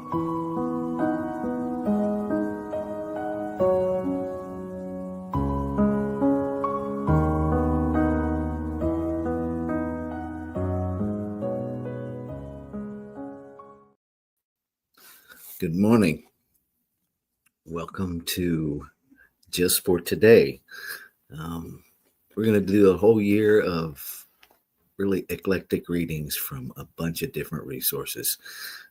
Good morning. Welcome to Just for Today. We're going to do a whole year of really eclectic readings from a bunch of different resources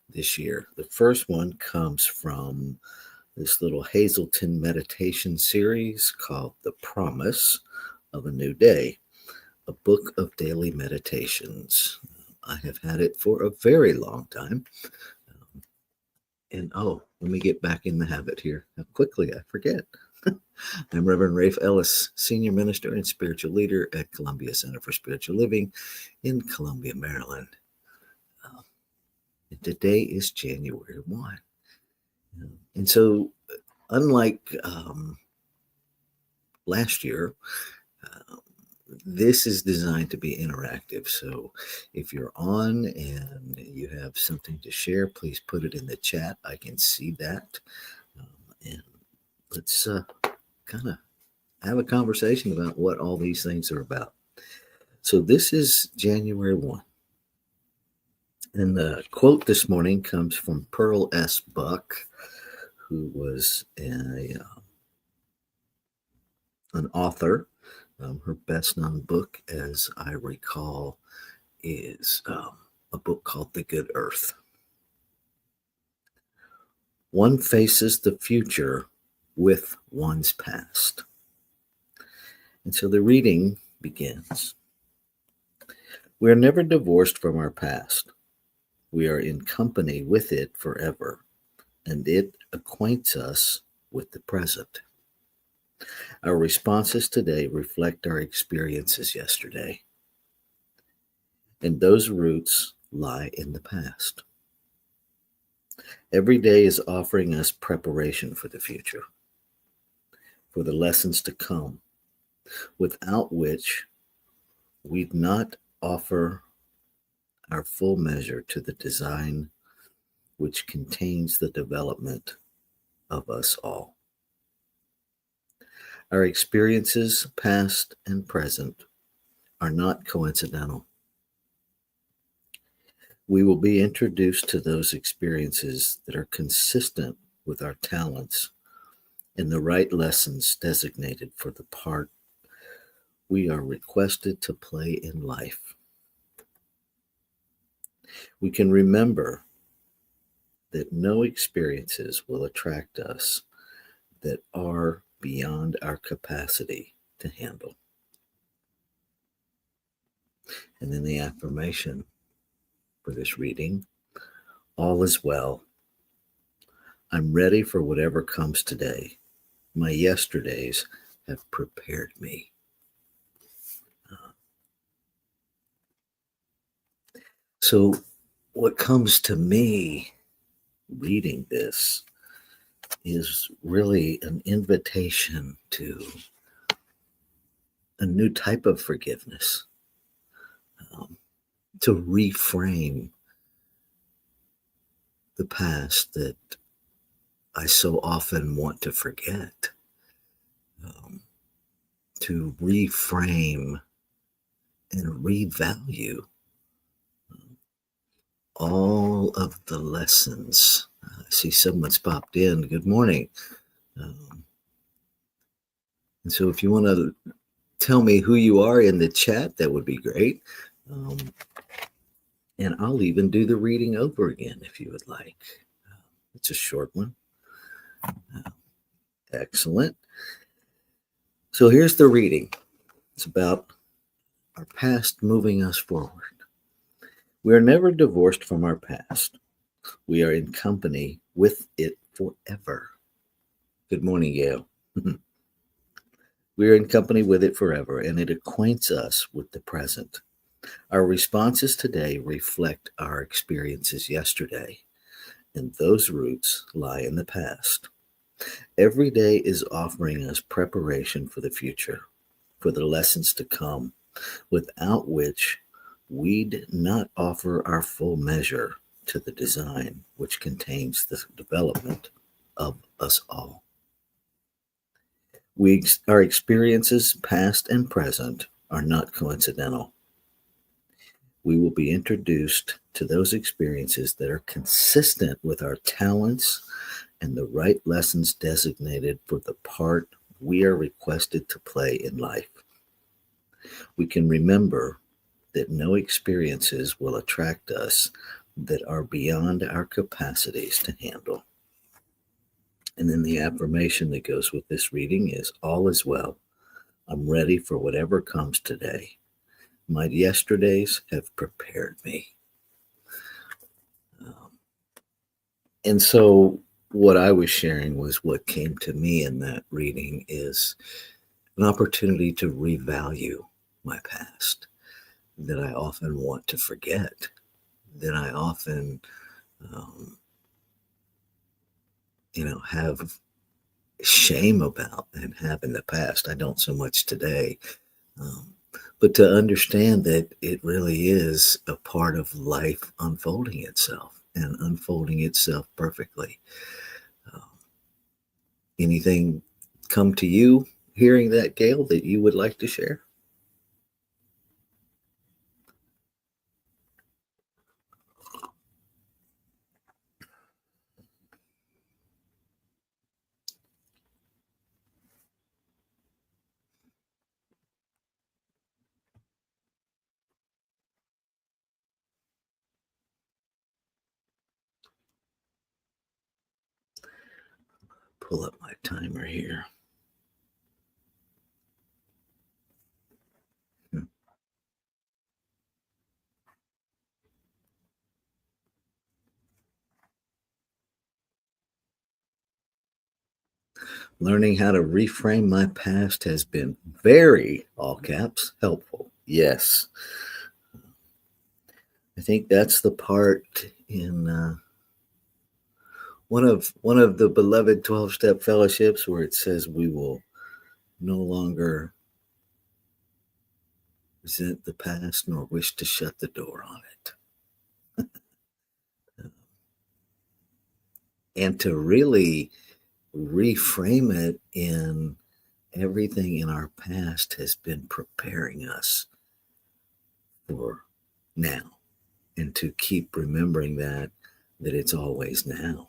this year. The first one comes from this little Hazelton meditation series called The Promise of a New Day, a book of daily meditations. I have had it for a very long time. And let me get back in the habit here. How quickly I forget. I'm Reverend Rafe Ellis, Senior Minister and Spiritual Leader at Columbia Center for Spiritual Living in Columbia, Maryland. And today is January 1. And so, unlike last year, this is designed to be interactive. So if you're on and you have something to share, please put it in the chat. I can see that. And let's kind of have a conversation about what all these things are about. So this is January 1. And the quote this morning comes from Pearl S. Buck, who was an author. Her best-known book, as I recall, is a book called The Good Earth. One faces the future with one's past. And so the reading begins. We are never divorced from our past. We are in company with it forever, and it acquaints us with the present. Our responses today reflect our experiences yesterday, and those roots lie in the past. Every day is offering us preparation for the future, for the lessons to come, without which we'd not offer our full measure to the design which contains the development of us all. Our experiences, past and present, are not coincidental. We will be introduced to those experiences that are consistent with our talents and the right lessons designated for the part we are requested to play in life. We can remember that no experiences will attract us that are beyond our capacity to handle. And then the affirmation for this reading: all is well. I'm ready for whatever comes today. My yesterdays have prepared me. So what comes to me reading this is really an invitation to a new type of forgiveness, to reframe the past that I so often want to forget, to reframe and revalue all of the lessons. I see someone's popped in. Good morning. And so if you want to tell me who you are in the chat, that would be great. And I'll even do the reading over again if you would like. It's a short one. Excellent. So here's the reading. It's about our past moving us forward. We are never divorced from our past. We are in company with it forever. Good morning, Yale. We are in company with it forever, and it acquaints us with the present. Our responses today reflect our experiences yesterday, and those roots lie in the past. Every day is offering us preparation for the future, for the lessons to come, without which we'd not offer our full measure to the design, which contains the development of us all. Our experiences, past and present, are not coincidental. We will be introduced to those experiences that are consistent with our talents and the right lessons designated for the part we are requested to play in life. We can remember that no experiences will attract us that are beyond our capacities to handle. And then the affirmation that goes with this reading is, all is well. I'm ready for whatever comes today. My yesterdays have prepared me. And so what I was sharing was what came to me in that reading is an opportunity to revalue my past that I often want to forget, that I often, have shame about and have in the past. I don't so much today. But to understand that it really is a part of life unfolding itself and unfolding itself perfectly. Anything come to you hearing that, Gail, that you would like to share? Pull up my timer here. Learning how to reframe my past has been very, all caps, helpful. Yes. I think that's the part in one of the beloved 12-step fellowships where it says we will no longer resent the past nor wish to shut the door on it. And to really reframe it in everything in our past has been preparing us for now, and to keep remembering that it's always now.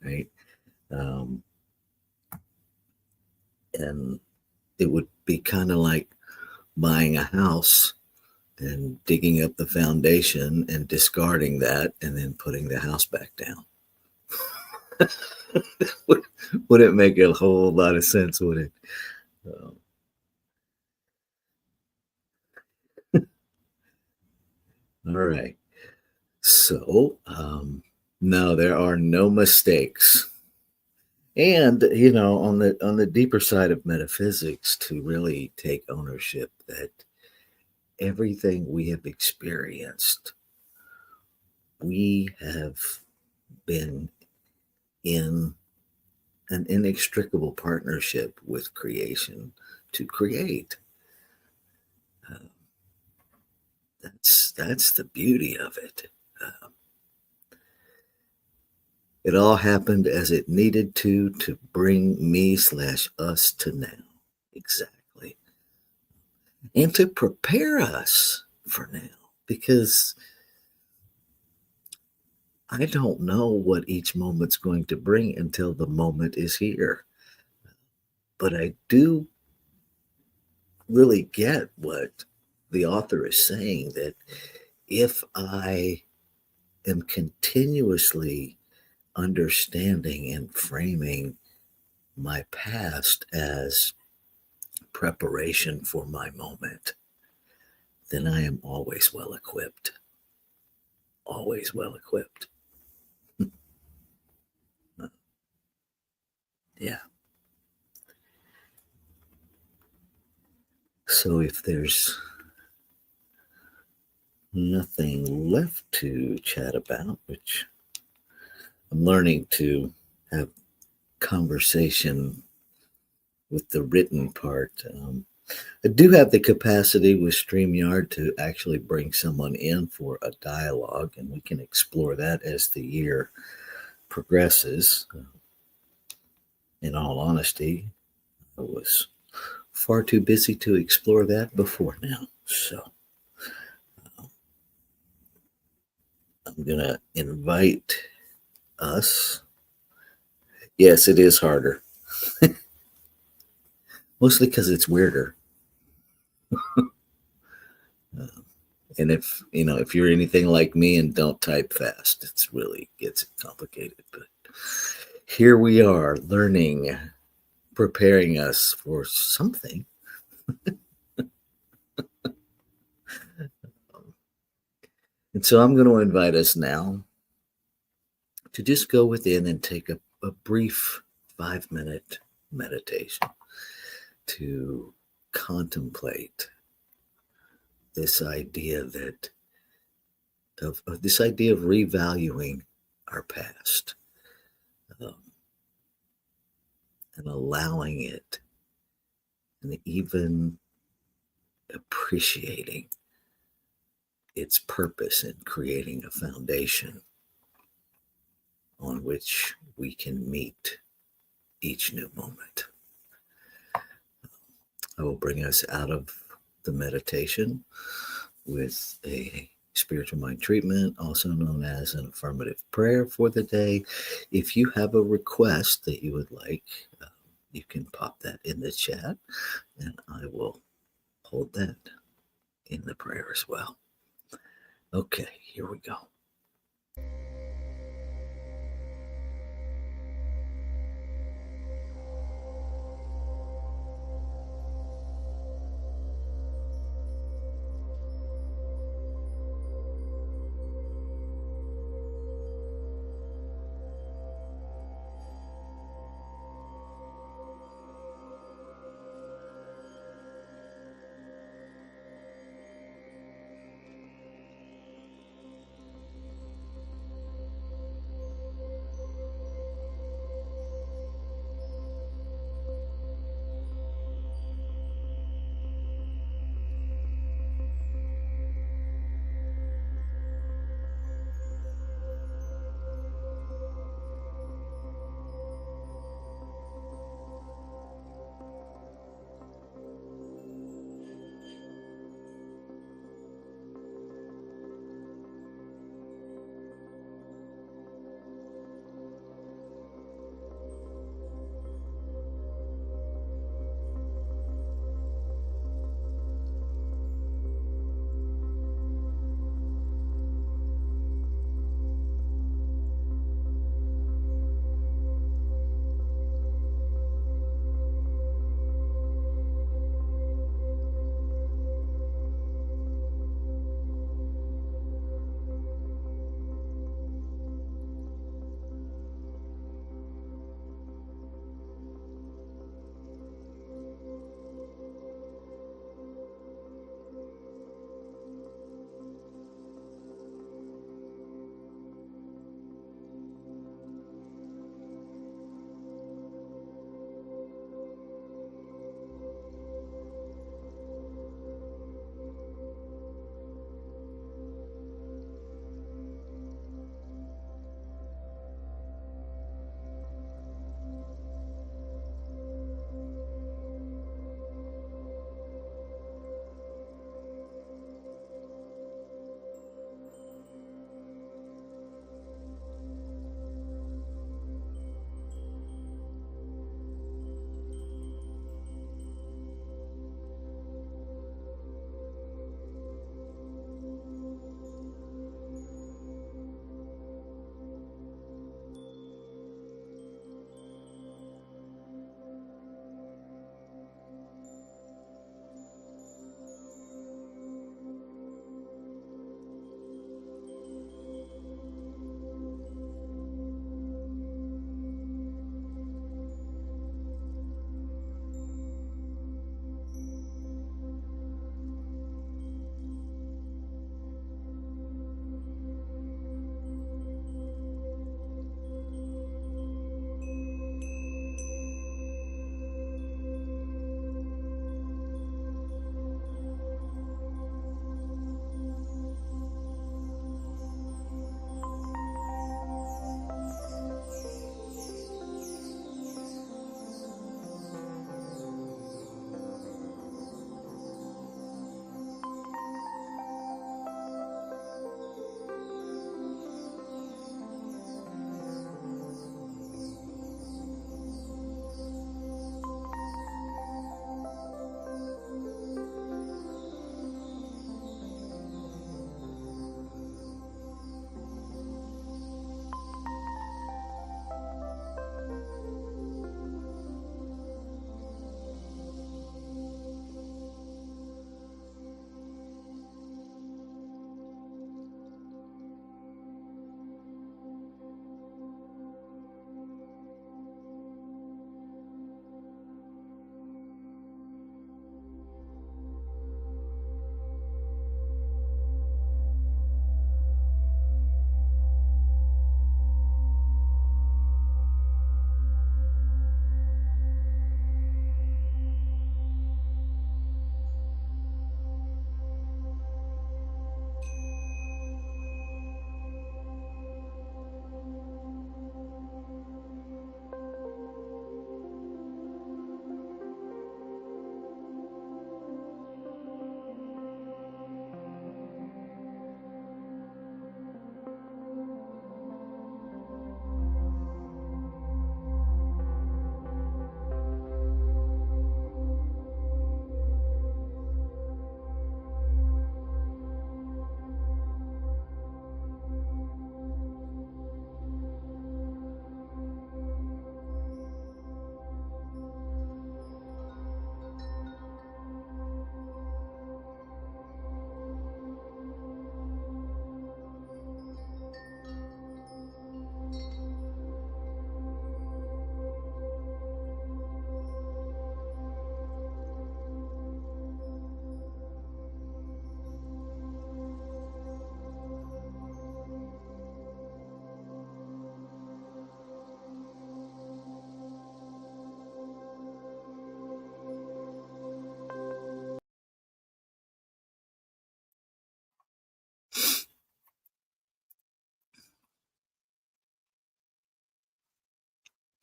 Right. And it would be kind of like buying a house and digging up the foundation and discarding that and then putting the house back down. Wouldn't make a whole lot of sense, would it? All right. So, no, there are no mistakes. And on the deeper side of metaphysics, to really take ownership that everything we have experienced, we have been in an inextricable partnership with creation to create. That's the beauty of it. It all happened as it needed to bring me/us to now. Exactly. And to prepare us for now, because I don't know what each moment's going to bring until the moment is here. But I do really get what the author is saying, that if I am continuously understanding and framing my past as preparation for my moment, then I am always well equipped. Always well equipped. Yeah. So if there's nothing left to chat about, which I'm learning to have conversation with the written part, I do have the capacity with StreamYard to actually bring someone in for a dialogue, and we can explore that as the year progresses. In all honesty, I was far too busy to explore that before now. So I'm going to invite us. Yes, it is harder, mostly because it's weirder. Uh, and if you're anything like me and don't type fast, it's really gets complicated. But here we are learning, preparing us for something. And so I'm going to invite us now to just go within and take a brief 5-minute meditation to contemplate this idea of this idea of revaluing our past, um, and allowing it, and even appreciating its purpose in creating a foundation on which we can meet each new moment. I will bring us out of the meditation with a spiritual mind treatment, also known as an affirmative prayer for the day. If you have a request that you would like, you can pop that in the chat, and I will hold that in the prayer as well. Okay, here we go.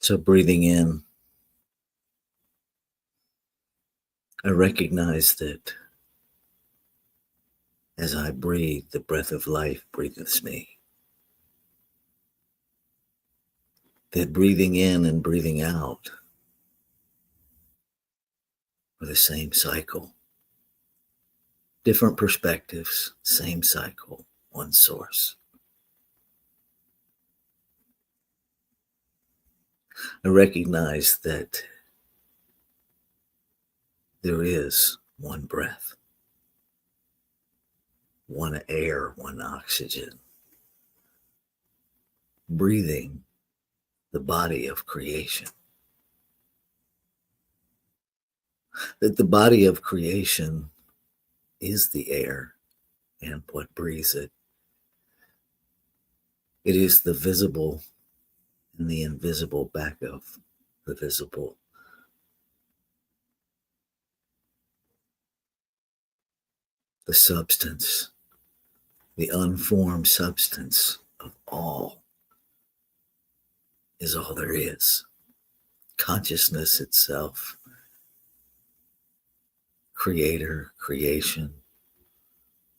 So breathing in, I recognize that as I breathe, the breath of life breatheth me. That breathing in and breathing out are the same cycle. Different perspectives, same cycle, one source. I recognize that there is one breath, one air, one oxygen, breathing the body of creation. That the body of creation is the air and what breathes it. It is the visible and the invisible back of the visible. The substance, the unformed substance of all is all there is. Consciousness itself, creator, creation,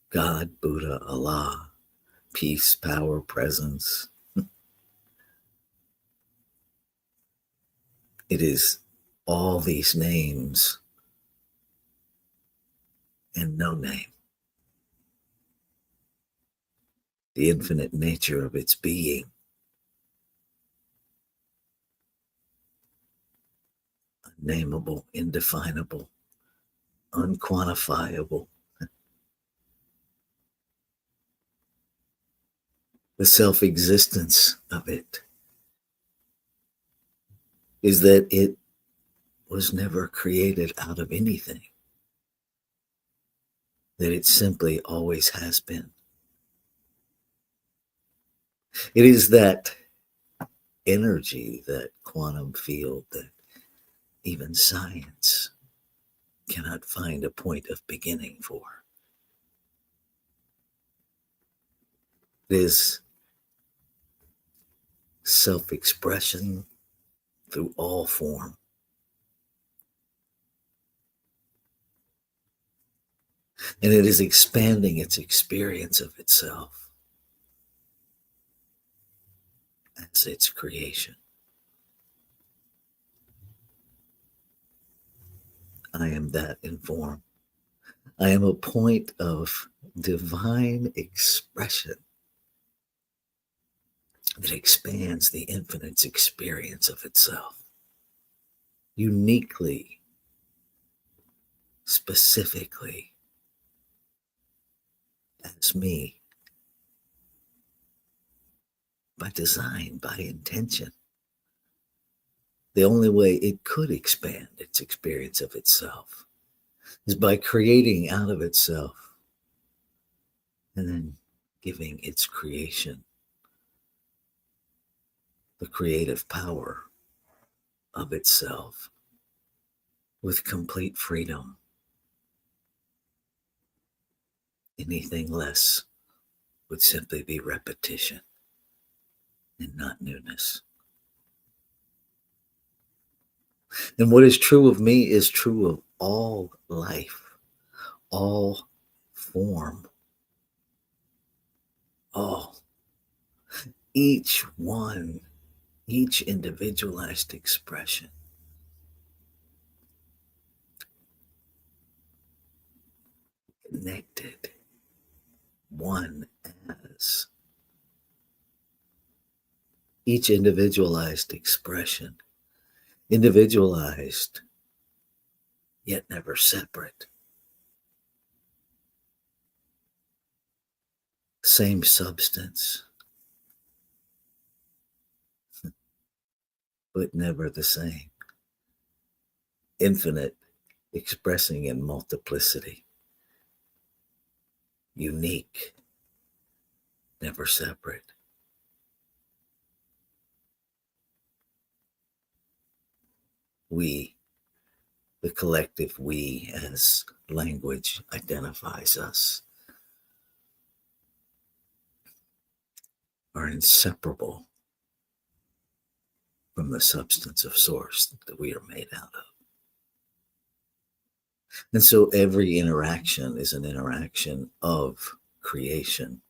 God, Buddha, Allah, peace, power, presence. It is all these names and no name. The infinite nature of its being. Unnameable, indefinable, unquantifiable. The self-existence of it is that it was never created out of anything. That it simply always has been. It is that energy, that quantum field that even science cannot find a point of beginning for. It is self-expression through all form. And it is expanding its experience of itself as its creation. I am that in form. I am a point of divine expression that expands the infinite's experience of itself. Uniquely, specifically, as me, by design, by intention. The only way it could expand its experience of itself is by creating out of itself and then giving its creation the creative power of itself with complete freedom. Anything less would simply be repetition and not newness. And what is true of me is true of all life, all form, all. Each one, each individualized expression. Connected, one as. Each individualized expression, individualized, yet never separate. Same substance, but never the same. Infinite, expressing in multiplicity. Unique, never separate. We, the collective we as language identifies us, are inseparable from the substance of source that we are made out of. And so every interaction is an interaction of creation.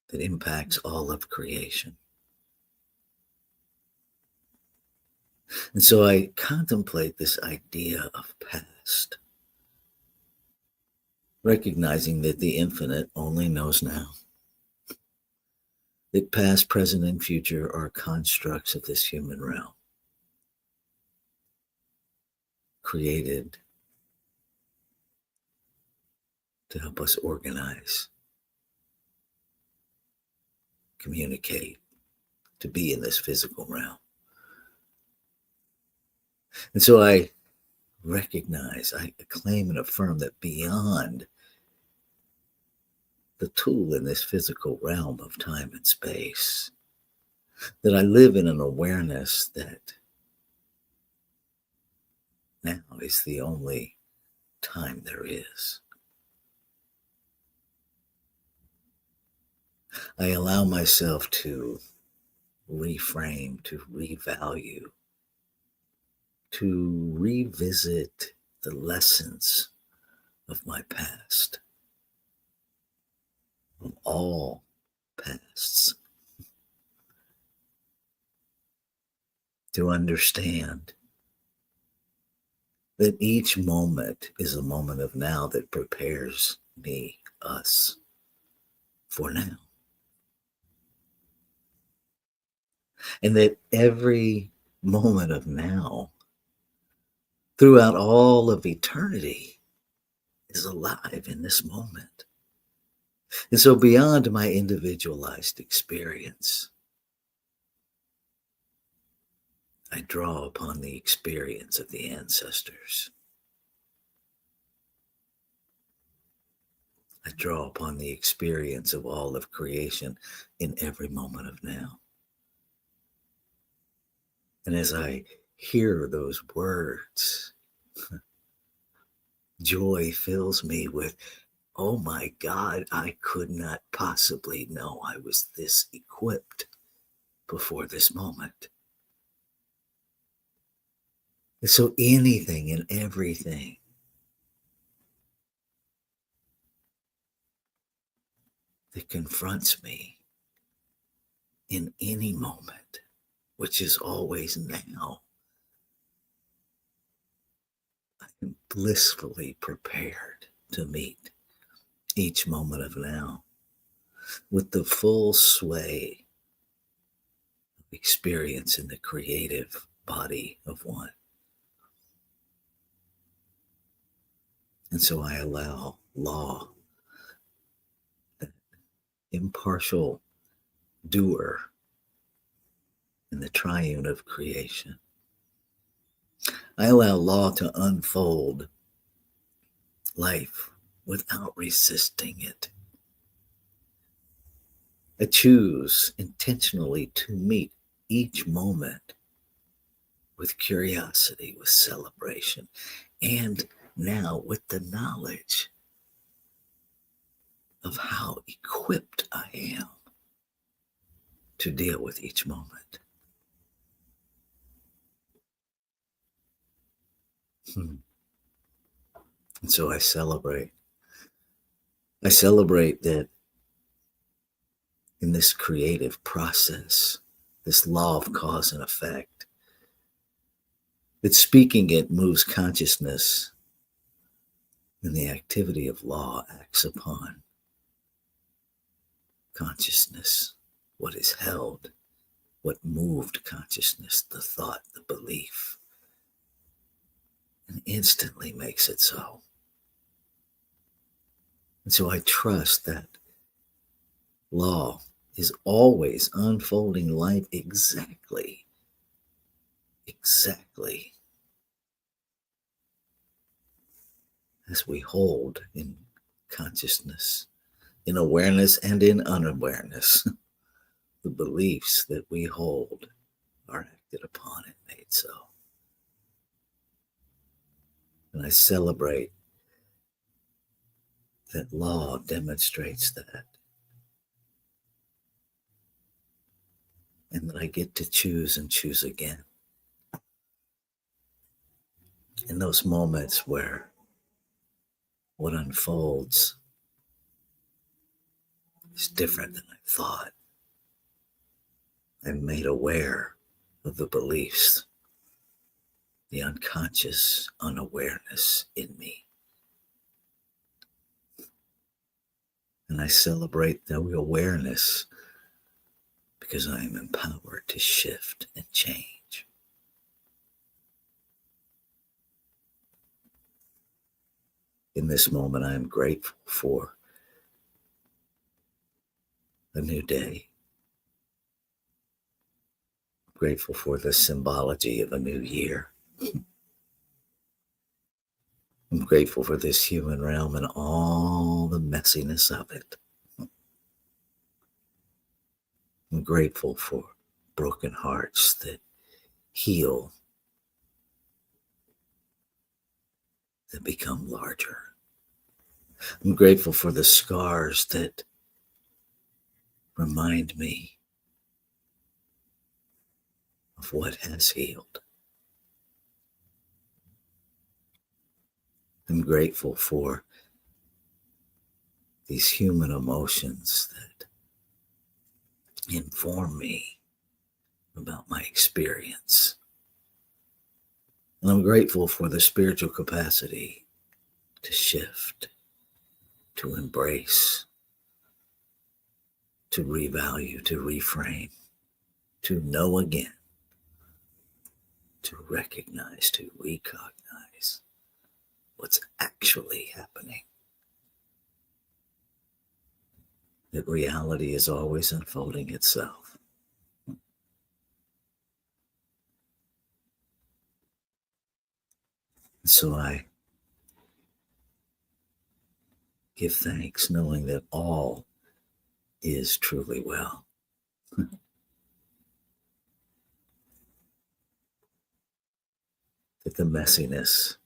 That impacts all of creation. And so I contemplate this idea of past, recognizing that the infinite only knows now. That past, present, and future are constructs of this human realm, created to help us organize, communicate, to be in this physical realm. And so I recognize, I claim and affirm that beyond the tool in this physical realm of time and space, that I live in an awareness that now is the only time there is. I allow myself to reframe, to revalue, to revisit the lessons of my past, of all pasts, to understand that each moment is a moment of now that prepares me, us, for now. And that every moment of now, throughout all of eternity, is alive in this moment. And so beyond my individualized experience, I draw upon the experience of the ancestors. I draw upon the experience of all of creation in every moment of now. And as I hear those words, joy fills me with, oh my God, I could not possibly know I was this equipped before this moment. And so anything and everything that confronts me in any moment, which is always now, I am blissfully prepared to meet each moment of now with the full sway of experience in the creative body of one. And so I allow law, that impartial doer in the triune of creation. I allow law to unfold life without resisting it. I choose intentionally to meet each moment with curiosity, with celebration, and now with the knowledge of how equipped I am to deal with each moment. And so I celebrate. I celebrate that in this creative process, this law of cause and effect, that speaking it moves consciousness, and the activity of law acts upon consciousness, what is held, what moved consciousness, the thought, the belief, and instantly makes it so. And so I trust that law is always unfolding life exactly as we hold in consciousness, in awareness and in unawareness. The beliefs that we hold are acted upon and made so. And I celebrate that law demonstrates that and that I get to choose and choose again. In those moments where what unfolds is different than I thought, I'm made aware of the beliefs, the unconscious unawareness in me. And I celebrate the awareness because I am empowered to shift and change. In this moment, I am grateful for a new day. I'm grateful for the symbology of a new year. I'm grateful for this human realm and all the messiness of it. I'm grateful for broken hearts that heal, that become larger. I'm grateful for the scars that remind me of what has healed. I'm grateful for these human emotions that inform me about my experience. And I'm grateful for the spiritual capacity to shift, to embrace, to revalue, to reframe, to know again, to recognize, to recognize what's actually happening. That reality is always unfolding itself. And so I give thanks knowing that all is truly well. That the messiness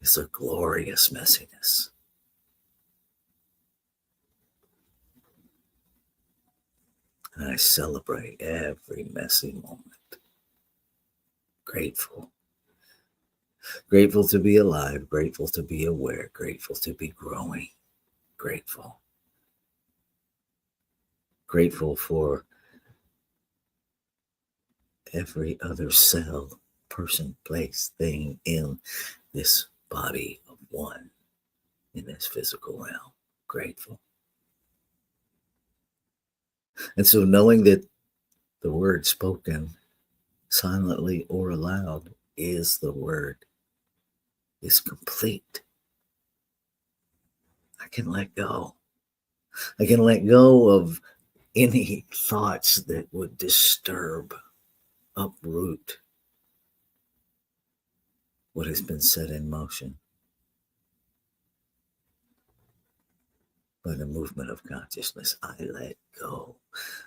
is a glorious messiness. And I celebrate every messy moment. Grateful. Grateful to be alive, grateful to be aware, grateful to be growing, grateful. Grateful for every other cell, person, place, thing in this body of one, in this physical realm. Grateful. And so knowing that the word spoken silently or aloud is the word is complete. I can let go. I can let go of any thoughts that would disturb, uproot what has been set in motion by the movement of consciousness. I let go.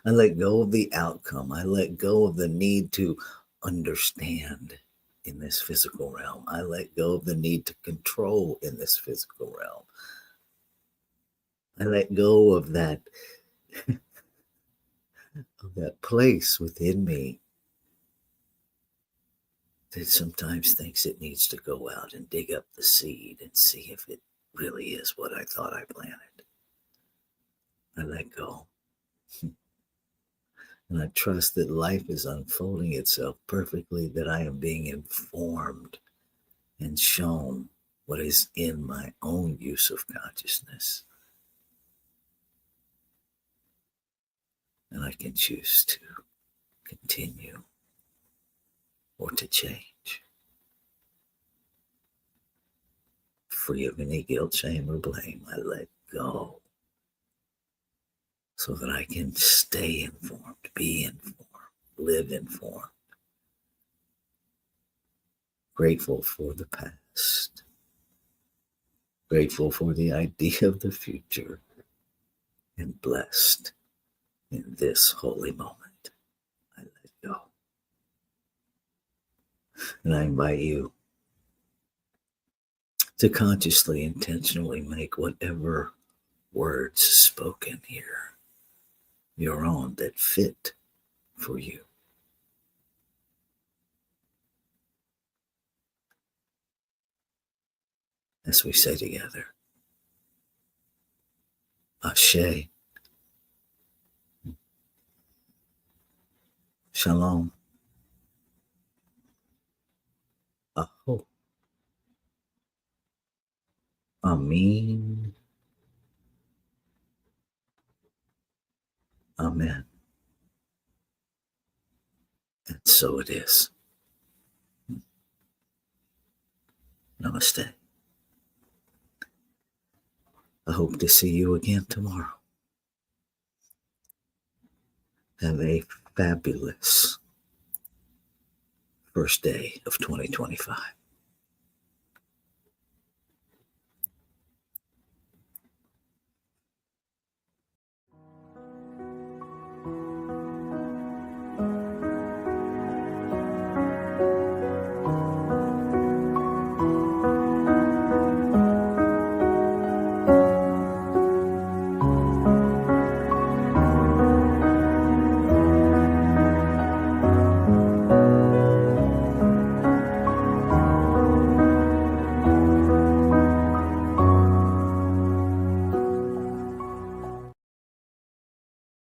I let go of the outcome. I let go of the need to understand in this physical realm. I let go of the need to control in this physical realm. I let go of that place within me that sometimes thinks it needs to go out and dig up the seed and see if it really is what I thought I planted. I let go. And I trust that life is unfolding itself perfectly, that I am being informed and shown what is in my own use of consciousness. And I can choose to continue or to change. Free of any guilt, shame, or blame, I let go so that I can stay informed, be informed, live informed. Grateful for the past. Grateful for the idea of the future. And blessed in this holy moment. I let go. And I invite you to consciously, intentionally make whatever words spoken here your own that fit for you. As we say together, Ashe, Shalom, Aho, Amin, Amen. And so it is. Namaste. I hope to see you again tomorrow. Have a fabulous first day of 2025.